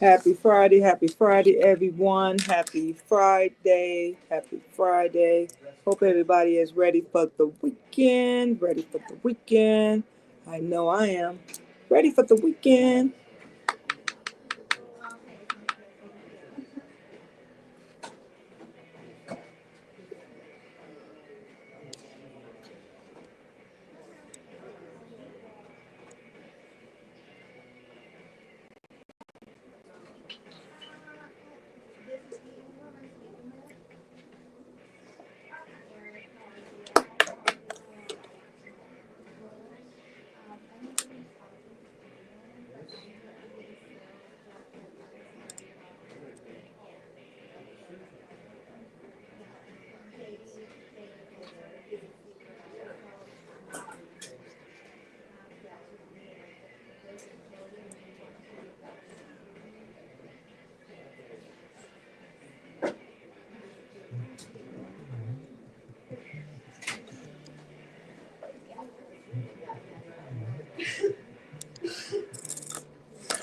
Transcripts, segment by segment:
Happy Friday, everyone. Happy Friday, happy Friday. Hope everybody is ready for the weekend. Ready for the weekend. I know I am. Ready for the weekend.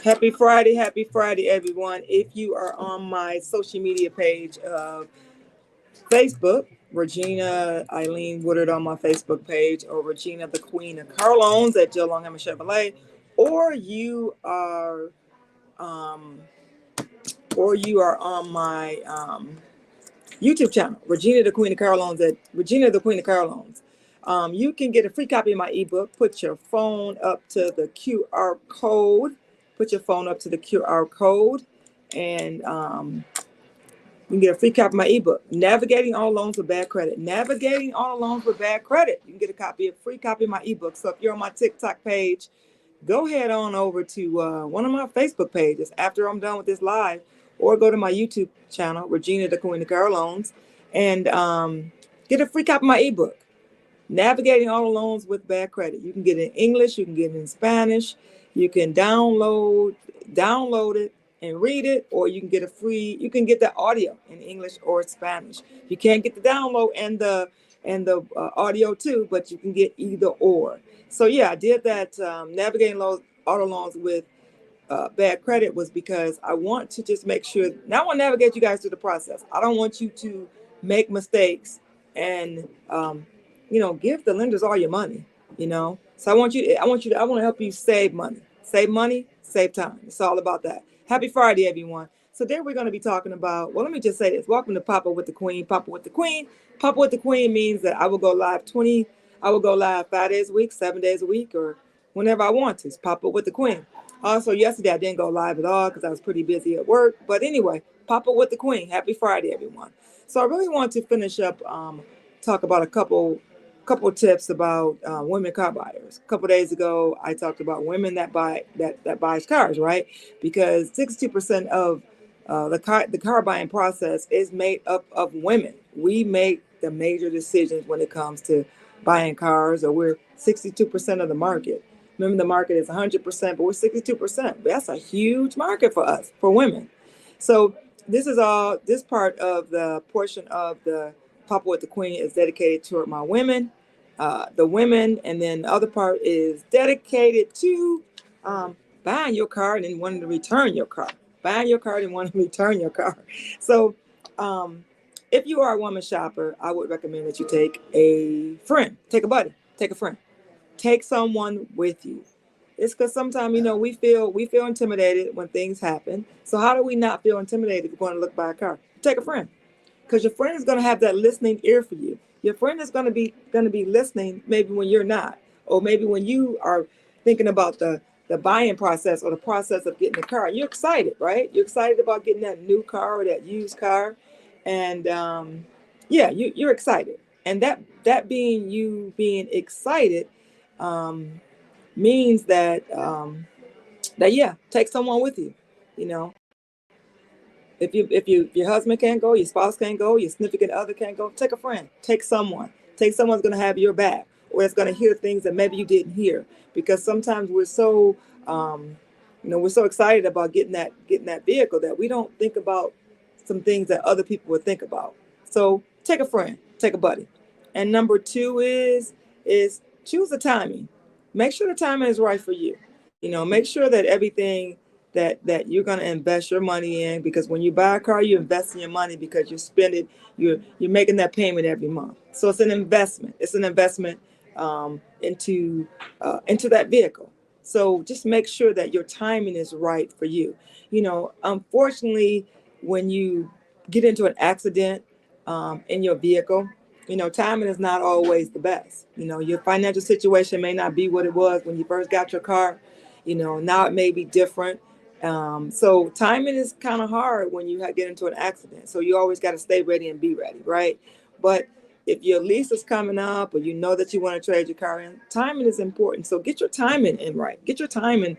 Happy Friday, everyone. If you are on my social media page of Facebook, Regina Eileen Woodard on my Facebook page, or Regina the Queen of Car Loans at Joe Longhammer Chevrolet, or you are um, on my YouTube channel, Regina the Queen of Car Loans at Regina the Queen of Car Loans. You can get a free copy of my ebook. Put your phone up to the QR code. Put your phone up to the QR code, and you can get a free copy of my ebook, Navigating All Loans with Bad Credit. Navigating All Loans with Bad Credit. You can get a free copy of my ebook. So if you're on my TikTok page, go head on over to one of my Facebook pages after I'm done with this live, or go to my YouTube channel, Regina the Queen of Car Loans, and get a free copy of my ebook, Navigating All Loans with Bad Credit. You can get it in English, you can get it in Spanish, you can download it and read it, or you can get the audio in English or Spanish. You can't get the download and the audio too, but you can get either or. So yeah, I did that. Navigating auto loans with bad credit was because I want to just make sure. Now I want to navigate you guys through the process. I don't want you to make mistakes and give the lenders all your money. So I want to help you save money, save time. It's all about that. Happy Friday, everyone. So there we're going to be talking about. Well, let me just say this. Welcome to Papa with the Queen. Papa with the Queen. Papa with the Queen means that I will go live 5 days a week, 7 days a week, or whenever I want to. It's Papa with the Queen. Also, yesterday I didn't go live at all because I was pretty busy at work. But anyway, Papa with the Queen. Happy Friday, everyone. So I really want to finish up, talk about a couple tips about women car buyers. A couple days ago, I talked about women that buys cars, right? Because 62% of the car buying process is made up of women. We make the major decisions when it comes to buying cars, or we're 62% of the market. Remember, the market is 100%, but we're 62%. That's a huge market for us, for women. So this part of the portion of the Papa with the Queen is dedicated toward my women, the women, and then the other part is dedicated to buying your car and then wanting to return your car. Buying your car and wanting to return your car. So if you are a woman shopper, I would recommend that you take a friend, take a buddy, take a friend. Take someone with you. It's because sometimes we feel intimidated when things happen. So how do we not feel intimidated if we're going to look buy a car? Take a friend, because your friend is going to have that listening ear for you. Your friend is going to be listening maybe when you're not, or maybe when you are thinking about the buying process or the process of getting a car. You're excited, right? You're excited about getting that new car or that used car, and you're excited. And that being excited means that take someone with you. You know, if your husband can't go, your spouse can't go, your significant other can't go, take a friend, take someone. Take someone's going to have your back, or it's going to hear things that maybe you didn't hear, because sometimes we're so excited about getting that vehicle that we don't think about some things that other people would think about. So take a friend, take a buddy. And number two is choose the timing. Make sure the timing is right for you. Make sure that everything that you're going to invest your money in, because when you buy a car, you invest in your money because you spend it, you're making that payment every month. So it's an investment. It's an investment into that vehicle. So just make sure that your timing is right for you. Unfortunately, when you get into an accident in your vehicle, timing is not always the best. Your financial situation may not be what it was when you first got your car. Now it may be different. So timing is kind of hard when you get into an accident. So you always got to stay ready and be ready, right? But if your lease is coming up, or that you want to trade your car in, timing is important. So get your timing in right. Get your timing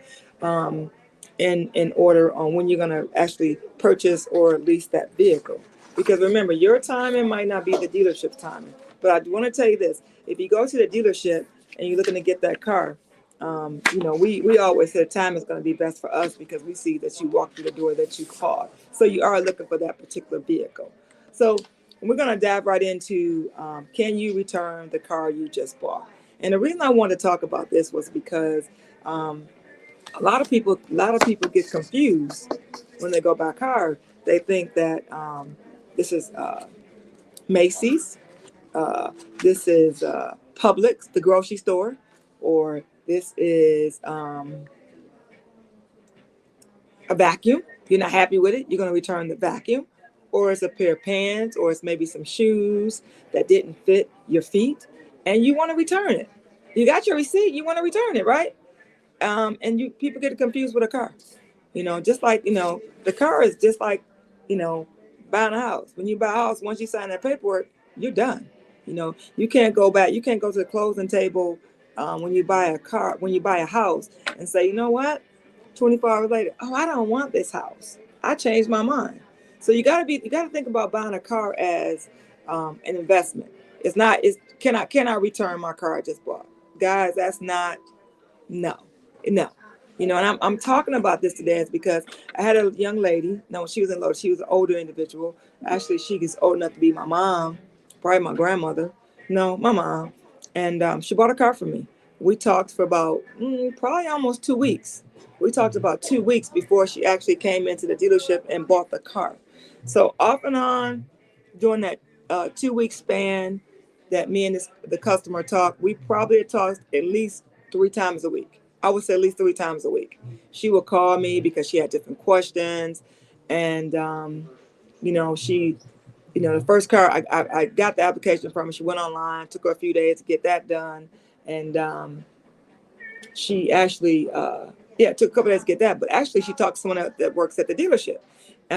in order on when you're going to actually purchase or lease that vehicle. Because remember, your timing might not be the dealership's timing. But I want to tell you this: if you go to the dealership and you're looking to get that car, we always say time is going to be best for us because we see that you walk through the door that you called. So you are looking for that particular vehicle. So we're going to dive right into can you return the car you just bought? And the reason I wanted to talk about this was because a lot of people get confused when they go buy a car. They think that this is Macy's, this is Publix, the grocery store, or this is a vacuum. You're not happy with it, you're going to return the vacuum. Or it's a pair of pants, or it's maybe some shoes that didn't fit your feet, and you want to return it. You got your receipt, you want to return it, right? And people get confused with a car. Just like, the car is just like, buying a house. When you buy a house, once you sign that paperwork, you're done. You can't go back. You can't go to the closing table when you buy a house and say, you know what, 24 hours later, oh, I don't want this house. I changed my mind. So you gotta think about buying a car as an investment. Can I return my car I just bought? Guys, that's not, no, no. And I'm talking about this today is because I had a young lady. No, she was an older individual. Actually, she is old enough to be my mom, probably my grandmother. No, my mom. And she bought a car for me. We talked for about probably almost 2 weeks. We talked about 2 weeks before she actually came into the dealership and bought the car. So off and on, during that 2 week span that me and the customer talked, we probably talked at least 3 times a week. I would say at least 3 times a week. She would call me because she had different questions. And, she, the first car, I got the application from her. She went online, took her a few days to get that done. And she actually, it took a couple days to get that. But actually, she talked to someone that works at the dealership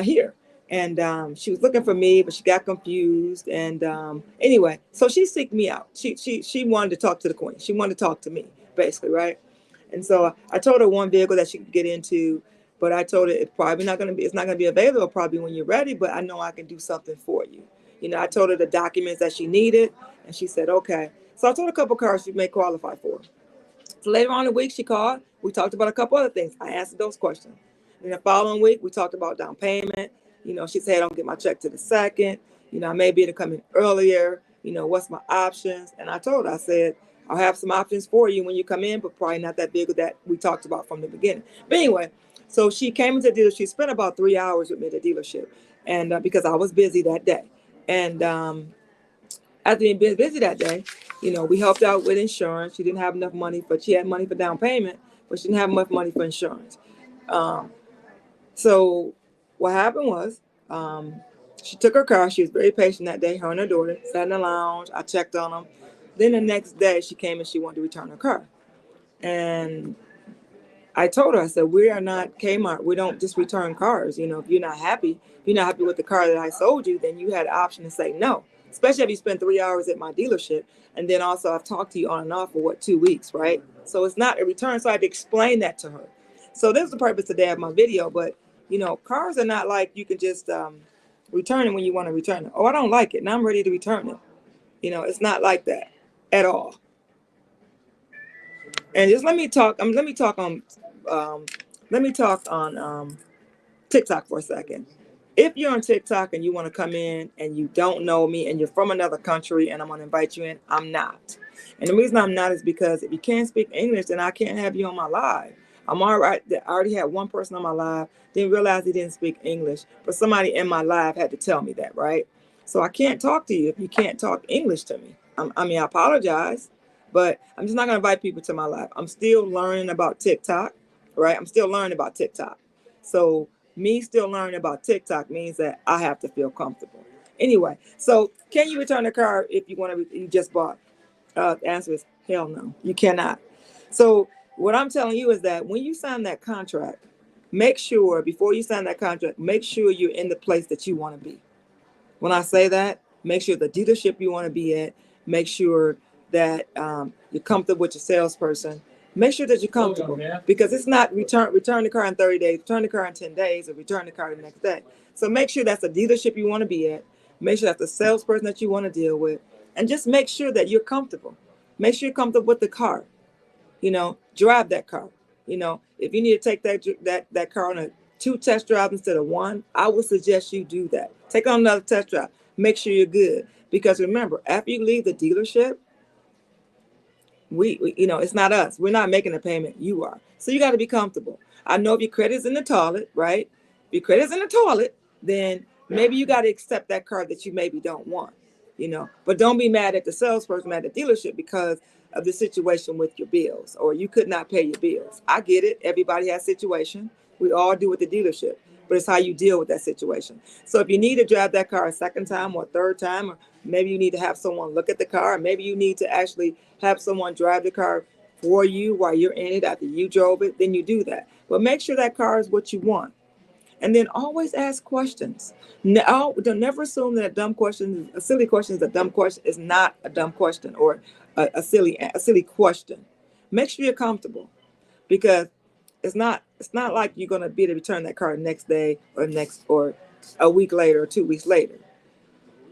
here. And she was looking for me, but she got confused. And anyway, so she seeked me out. She wanted to talk to the queen. She wanted to talk to me, basically, right? And so I told her one vehicle that she could get into, but I told her it's not going to be available probably when you're ready, but I know I can do something for you. I told her the documents that she needed, and she said, okay. So I told her a couple cars she may qualify for. So later on in the week, she called. We talked about a couple other things. I answered those questions. And the following week, we talked about down payment. She said, I don't get my check to the second. I may be able to come in earlier. What's my options? And I told her, I said, I'll have some options for you when you come in, but probably not that vehicle that we talked about from the beginning. But anyway, so she came into the dealership. She spent about 3 hours with me at the dealership, and because I was busy that day. And after being busy that day, we helped out with insurance. She didn't have enough money, but she had money for down payment, but she didn't have enough money for insurance. So what happened was she took her car. She was very patient that day. Her and her daughter sat in the lounge. I checked on them. Then the next day she came and she wanted to return her car. And I told her, I said, we are not Kmart. We don't just return cars. If you're not happy with the car that I sold you, then you had the option to say no, especially if you spend 3 hours at my dealership. And then also I've talked to you on and off for 2 weeks, right? So it's not a return. So I had to explain that to her. So this is the purpose today of my video. But, cars are not like you can just return it when you want to return it. Oh, I don't like it. Now I'm ready to return it. It's not like that at all. And just let me talk on TikTok for a second. If you're on TikTok and you want to come in and you don't know me and you're from another country and I'm going to invite you in, I'm not. And the reason I'm not is because if you can't speak English, then I can't have you on my live. I'm all right. I already had one person on my live, didn't realize he didn't speak English, but somebody in my live had to tell me that, right? So I can't talk to you if you can't talk English to me. I mean, I apologize, but I'm just not going to invite people to my live. I'm still learning about TikTok, right? I'm still learning about TikTok. So me still learning about TikTok means that I have to feel comfortable. Anyway, so can you return the car if you want to? You just bought. The answer is hell no. You cannot. So what I'm telling you is that when you sign that contract, make sure before you sign that contract, make sure you're in the place that you want to be. When I say that, make sure the dealership you want to be at, make sure that you're comfortable with your salesperson. Make sure that you're comfortable because it's not return the car in 30 days, return the car in 10 days, or return the car the next day. So make sure that's the dealership you want to be at. Make sure that's the salesperson that you want to deal with. And just make sure that you're comfortable. Make sure you're comfortable with the car. Drive that car. If you need to take that car on 2 test drives instead of 1, I would suggest you do that. Take on another test drive. Make sure you're good. Because remember, after you leave the dealership, we it's not us. We're not making a payment. You are. So you got to be comfortable. I know if your credit's in the toilet, right? If your credit's in the toilet, then maybe you got to accept that car that you maybe don't want. But don't be mad at the salesperson at the dealership because of the situation with your bills or you could not pay your bills. I get it. Everybody has a situation. We all do with the dealership, but it's how you deal with that situation. So if you need to drive that car a second time or a third time, or maybe you need to have someone look at the car, or maybe you need to actually have someone drive the car for you while you're in it after you drove it, then you do that. But make sure that car is what you want. And then always ask questions. Don't never assume that a silly question is a dumb question. Is not a dumb question or a silly question. Make sure you're comfortable because it's not like you're going to be able to return that car next day or a week later or 2 weeks later.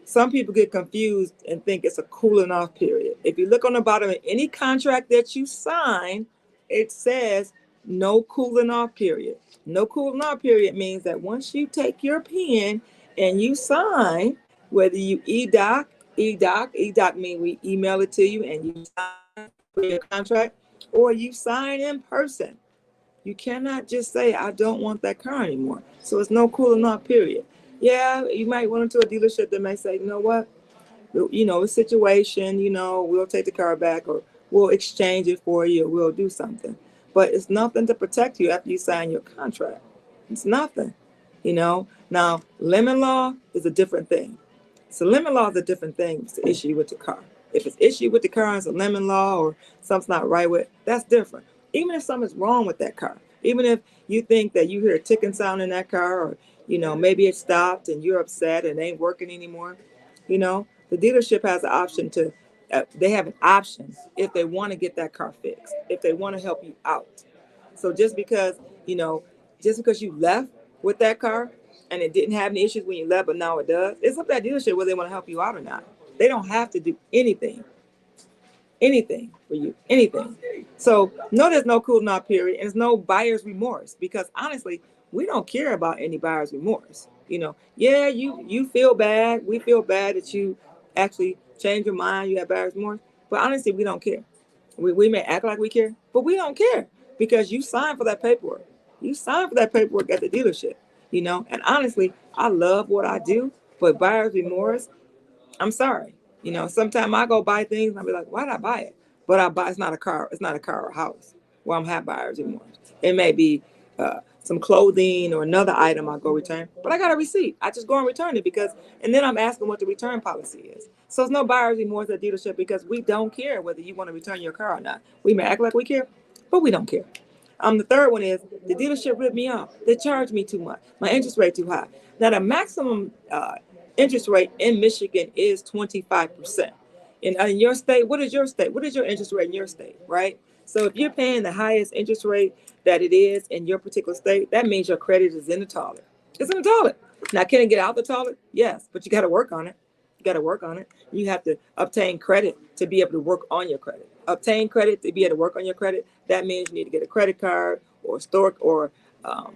Some people get confused and think it's a cooling off period. If you look on the bottom of any contract that you sign, it says no cooling off period. No cooling off period means that once you take your pen and you sign, whether you e-doc means we email it to you and you sign for your contract, or you sign in person. You cannot just say, I don't want that car anymore. So it's no cooling off period. Yeah, you might run into a dealership that may say, you know what, a situation, we'll take the car back or we'll exchange it for you or we'll do something. But it's nothing to protect you after you sign your contract. It's nothing, Now, lemon law is a different thing. So lemon law is a different thing. It's the issue with the car. If it's issue with the car and it's a lemon law or something's not right with it, that's different. Even if something's wrong with that car, even if you think that you hear a ticking sound in that car or, maybe it stopped and you're upset and it ain't working anymore, the dealership has an option they have an option if they want to get that car fixed, if they want to help you out. So just because you left with that car and it didn't have any issues when you left, but now it does, it's up to that dealership whether they want to help you out or not. They don't have to do anything for you, anything. So no, there's no cooling off period and there's no buyer's remorse because honestly, we don't care about any buyer's remorse. Yeah, you feel bad. We feel bad that you actually change your mind. You have buyer's remorse, but honestly, we don't care. We may act like we care, but we don't care because you signed for that paperwork. You signed for that paperwork at the dealership, and honestly, I love what I do, but buyer's remorse, I'm sorry. Sometimes I go buy things and I'll be like, why did I buy it? But it's not a car or a house where I'm have buyer's remorse. It may be some clothing or another item I go return, but I got a receipt. I just go and return it and then I'm asking what the return policy is. So it's no buyer's remorse at dealership because we don't care whether you want to return your car or not. We may act like we care, but we don't care. The third one is the dealership ripped me off. They charged me too much. My interest rate too high. Now the maximum interest rate in Michigan is 25%. In your state, what is your state? What is your interest rate in your state, right? So if you're paying the highest interest rate that it is in your particular state, that means your credit is in the toilet. It's in the toilet. Now, can it get out the toilet? Yes, but you got to work on it. You have to obtain credit to be able to work on your credit. Obtain credit to be able to work on your credit. That means you need to get a credit card or store or a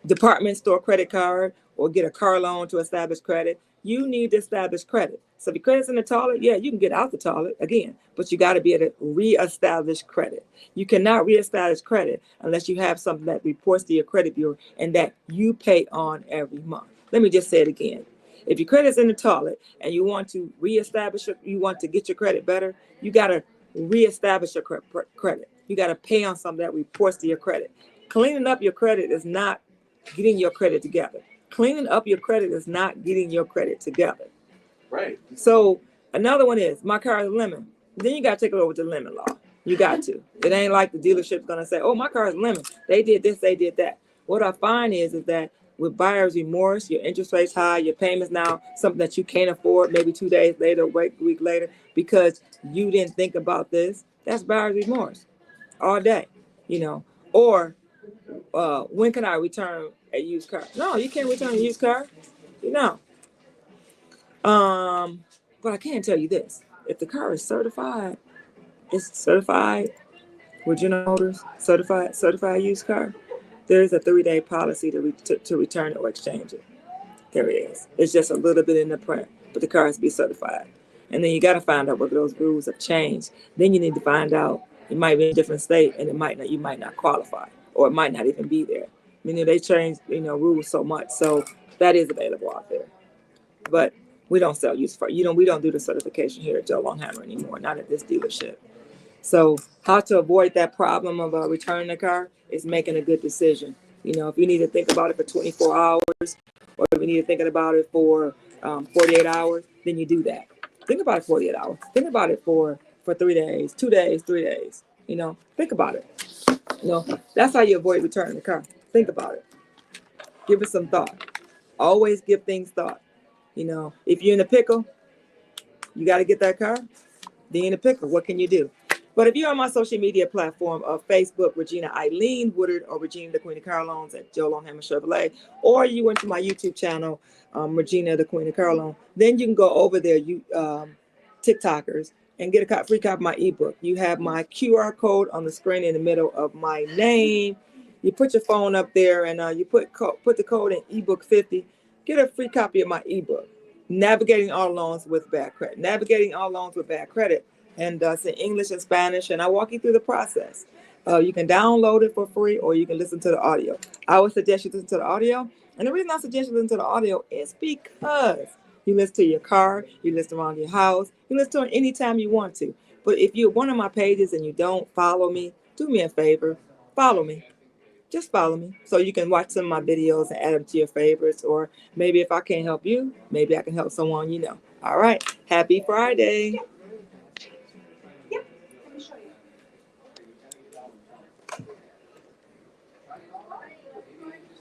department store credit card or get a car loan to establish credit, you need to establish credit. So if your credit's in the toilet, yeah, you can get out the toilet again, but you got to be able to reestablish credit. You cannot reestablish credit unless you have something that reports to your credit bureau and that you pay on every month. Let me just say it again. If your credit's in the toilet and you want to reestablish it, you want to get your credit better, you got to reestablish your credit. You got to pay on something that reports to your credit. Cleaning up your credit is not getting your credit together. Cleaning up your credit is not getting your credit together. Right. So another one is, my car is lemon. Then you got to take it over to lemon law. You got to. It ain't like the dealership's going to say, oh, my car is lemon. They did this, they did that. What I find is that with buyer's remorse, your interest rate's high, your payments now something that you can't afford, maybe 2 days later, a week later, because you didn't think about this. That's buyer's remorse all day, you know. Or when can I return a used car? No, you can't return a used car. You know. But I can tell you this: if the car is certified, it's certified with General Motors, certified used car. There is a 3-day policy to return it or exchange it. There it is. It's just a little bit in the print, but the car has to be certified. And then you got to find out whether those rules have changed. Then you need to find out. It might be in a different state, and you might not qualify, or it might not even be there. Meaning they changed, rules so much. So that is available out there. But we don't sell used car. We don't do the certification here at Joe Longhammer anymore. Not at this dealership. So how to avoid that problem of returning the car is making a good decision. If you need to think about it for 24 hours, or if you need to think about it for 48 hours, then you do that. Think about it 48 hours. Think about it for 3 days, 2 days, 3 days. Think about it. That's how you avoid returning the car. Think about it. Give it some thought. Always give things thought. If you're in a pickle, you got to get that car. Then you're in a pickle. What can you do? But if you're on my social media platform of Facebook, Regina Eileen Woodard, or Regina the Queen of Car Loans at Joe Longhammer Chevrolet, or you went to my YouTube channel, Regina the Queen of Car Loan, then you can go over there, you TikTokers, and get a free copy of my ebook. You have my QR code on the screen in the middle of my name. You put your phone up there and you put the code in ebook 50. Get a free copy of my ebook, Navigating All Loans with Bad Credit. Navigating All Loans with Bad Credit. And it's in English and Spanish, and I walk you through the process. You can download it for free, or you can listen to the audio. I would suggest you listen to the audio. And the reason I suggest you listen to the audio is because you listen to your car, you listen around your house, you listen to it anytime you want to. But if you're one of my pages and you don't follow me, do me a favor, follow me. Just follow me so you can watch some of my videos and add them to your favorites. Or maybe if I can't help you, maybe I can help someone you know. All right. Happy Friday.